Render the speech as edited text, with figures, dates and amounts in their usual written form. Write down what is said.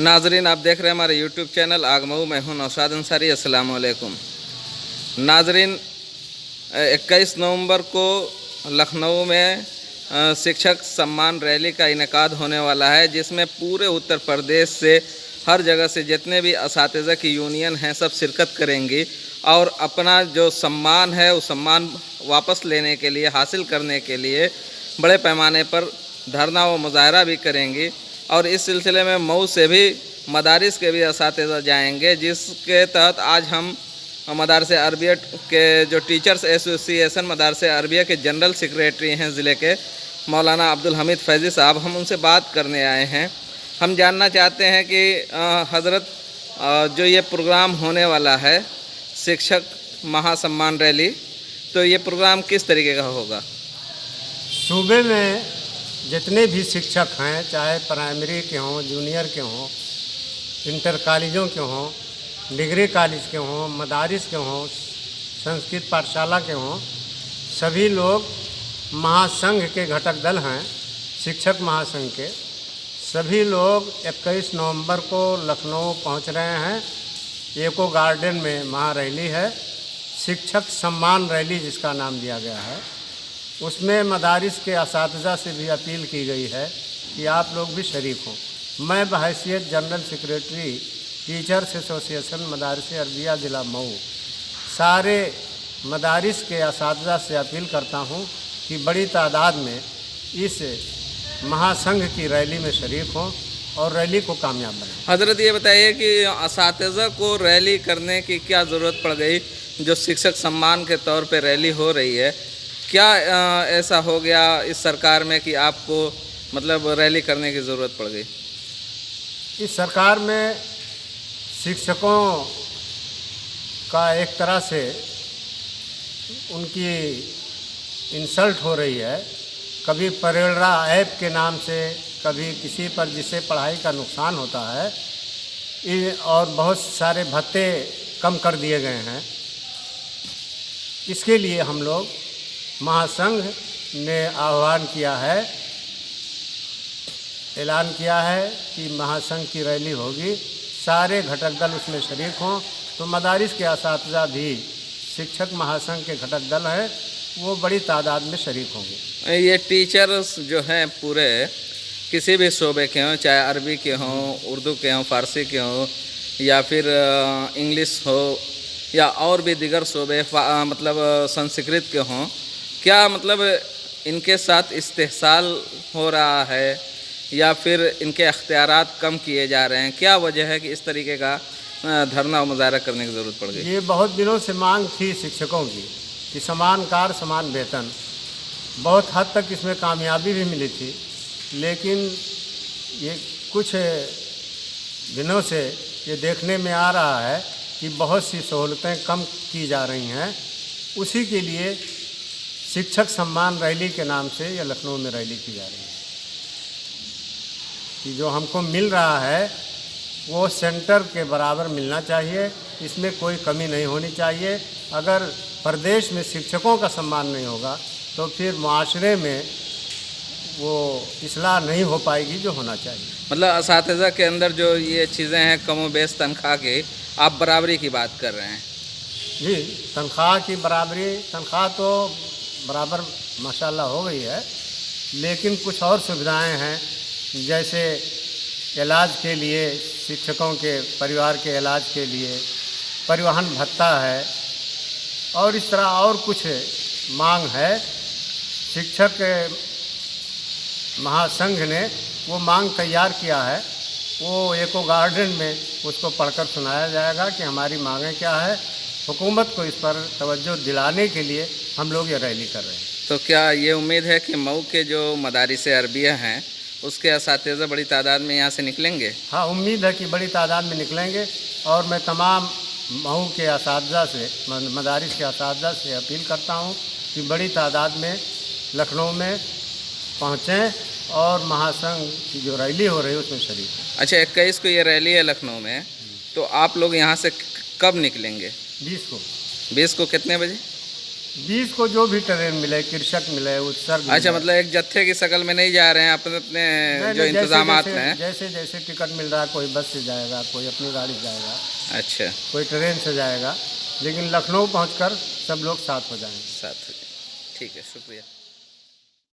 नाजरीन, आप देख रहे हैं हमारे यूट्यूब चैनल आगमऊ। मैं हूं नौशाद अंसारी। अस्सलाम वालेकुम नाजरीन, 21 नवंबर को लखनऊ में शिक्षक सम्मान रैली का इनेकाद होने वाला है, जिसमें पूरे उत्तर प्रदेश से हर जगह से जितने भी असातिज़ा की यूनियन हैं सब शिरकत करेंगी और अपना जो सम्मान है उस सम्मान वापस लेने के लिए, हासिल करने के लिए बड़े पैमाने पर धरना व मुजाहरा भी करेंगी। और इस सिलसिले में मऊ से भी मदारिस के भी असातिज़ा जाएंगे, जिसके तहत आज हम मदारसे अरबिया के जो टीचर्स एसोसिएशन मदारसे अरबिया के जनरल सेक्रेटरी हैं ज़िले के, मौलाना अब्दुल हमीद फैज़ी साहब, हम उनसे बात करने आए हैं। हम जानना चाहते हैं कि हज़रत जो ये प्रोग्राम होने वाला है शिक्षक महासम्मान रैली, तो ये प्रोग्राम किस तरीके का होगा? सूबे में जितने भी शिक्षक हैं, चाहे प्राइमरी के हों, जूनियर के हों, इंटर कॉलेजों के हों, डिग्री कॉलेज के हों, मदारिस के हों, संस्कृत पाठशाला के हों, सभी लोग महासंघ के घटक दल हैं। शिक्षक महासंघ के सभी लोग 21 नवंबर को लखनऊ पहुंच रहे हैं। एको गार्डन में महारैली है, शिक्षक सम्मान रैली जिसका नाम दिया गया है। उसमें मदारिस के असातिज़ा से भी अपील की गई है कि आप लोग भी शरीक हों। मैं बहैसियत जनरल सेक्रेटरी टीचर्स एसोसिएशन मदारसे अरबिया ज़िला मऊ सारे मदारिस के असातिज़ा से अपील करता हूं कि बड़ी तादाद में इस महासंघ की रैली में शरीक हों और रैली को कामयाब बनाएं। हज़रत, ये बताइए कि असातिज़ा को रैली करने की क्या ज़रूरत पड़ गई? जो शिक्षक सम्मान के तौर पे रैली हो रही है, क्या ऐसा हो गया इस सरकार में कि आपको मतलब रैली करने की ज़रूरत पड़ गई? इस सरकार में शिक्षकों का एक तरह से उनकी इंसल्ट हो रही है। कभी परेड़ा ऐप के नाम से, कभी किसी पर जिससे पढ़ाई का नुकसान होता है, और बहुत सारे भत्ते कम कर दिए गए हैं। इसके लिए हम लोग महासंघ ने आह्वान किया है, ऐलान किया है कि महासंघ की रैली होगी, सारे घटक दल उसमें शरीक हों। तो मदारिस के असातिज़ा भी शिक्षक महासंघ के घटक दल हैं, वो बड़ी तादाद में शरीक होंगे। ये टीचर्स जो हैं पूरे किसी भी शोबे के हों, चाहे अरबी के हों, उर्दू के हों, फ़ारसी के हों, या फिर इंग्लिश हो, या और भी दिगर शोबे मतलब संस्कृत के हों, क्या मतलब इनके साथ इस्तेहसाल हो रहा है या फिर इनके अख्तियारात कम किए जा रहे हैं? क्या वजह है कि इस तरीके का धरना और मुजाहरा करने की ज़रूरत पड़ गई? ये बहुत दिनों से मांग थी शिक्षकों की कि समान कार्य समान वेतन। बहुत हद तक इसमें कामयाबी भी मिली थी, लेकिन ये कुछ दिनों से ये देखने में आ रहा है कि बहुत सी सहूलतें कम की जा रही हैं। उसी के लिए शिक्षक सम्मान रैली के नाम से ये लखनऊ में रैली की जा रही है कि जो हमको मिल रहा है वो सेंटर के बराबर मिलना चाहिए, इसमें कोई कमी नहीं होनी चाहिए। अगर प्रदेश में शिक्षकों का सम्मान नहीं होगा तो फिर माशरे में वो इस्लाह नहीं हो पाएगी जो होना चाहिए। मतलब असातिज़ा के अंदर जो ये चीज़ें हैं कम बेश तनख्वाह के, आप बराबरी की बात कर रहे हैं? जी, तनख्वाह की बराबरी, तनख्वाह तो बराबर माशाल्लाह हो गई है, लेकिन कुछ और सुविधाएं हैं, जैसे इलाज के लिए, शिक्षकों के परिवार के इलाज के लिए परिवहन भत्ता है, और इस तरह और कुछ मांग है। शिक्षक महासंघ ने वो मांग तैयार किया है, वो एको गार्डन में उसको पढ़कर सुनाया जाएगा कि हमारी मांगें क्या है। हुकूमत को इस पर तवज्जो दिलाने के लिए हम लोग ये रैली कर रहे हैं। तो क्या ये उम्मीद है कि मऊ के जो मदारिसे अरबिया हैं उसके असातिज़ा बड़ी तादाद में यहाँ से निकलेंगे? हाँ, उम्मीद है कि बड़ी तादाद में निकलेंगे, और मैं तमाम मऊ के असातिज़ा से, मदारिस के असातिज़ा से अपील करता हूँ कि बड़ी तादाद में लखनऊ में पहुँचें और महासंघ की जो रैली हो रही है उसमें शरीक हों। अच्छा, 21 को ये रैली है लखनऊ में, तो आप लोग यहाँ से कब निकलेंगे? 20 को। 20 को कितने बजे? 20 को जो भी ट्रेन मिले, कृषक मिले, उत्सर्ग अच्छा, मिले। मतलब एक जत्थे की शक्ल में नहीं जा रहे हैं, अपने अपने नहीं, जो नहीं, इंतजामात जैसे हैं। जैसे जैसे टिकट मिल रहा है, कोई बस से जाएगा, कोई अपनी गाड़ी से जाएगा, अच्छा, कोई ट्रेन से जाएगा, लेकिन लखनऊ पहुंचकर सब लोग साथ हो जाएंगे। साथ, ठीक है, शुक्रिया।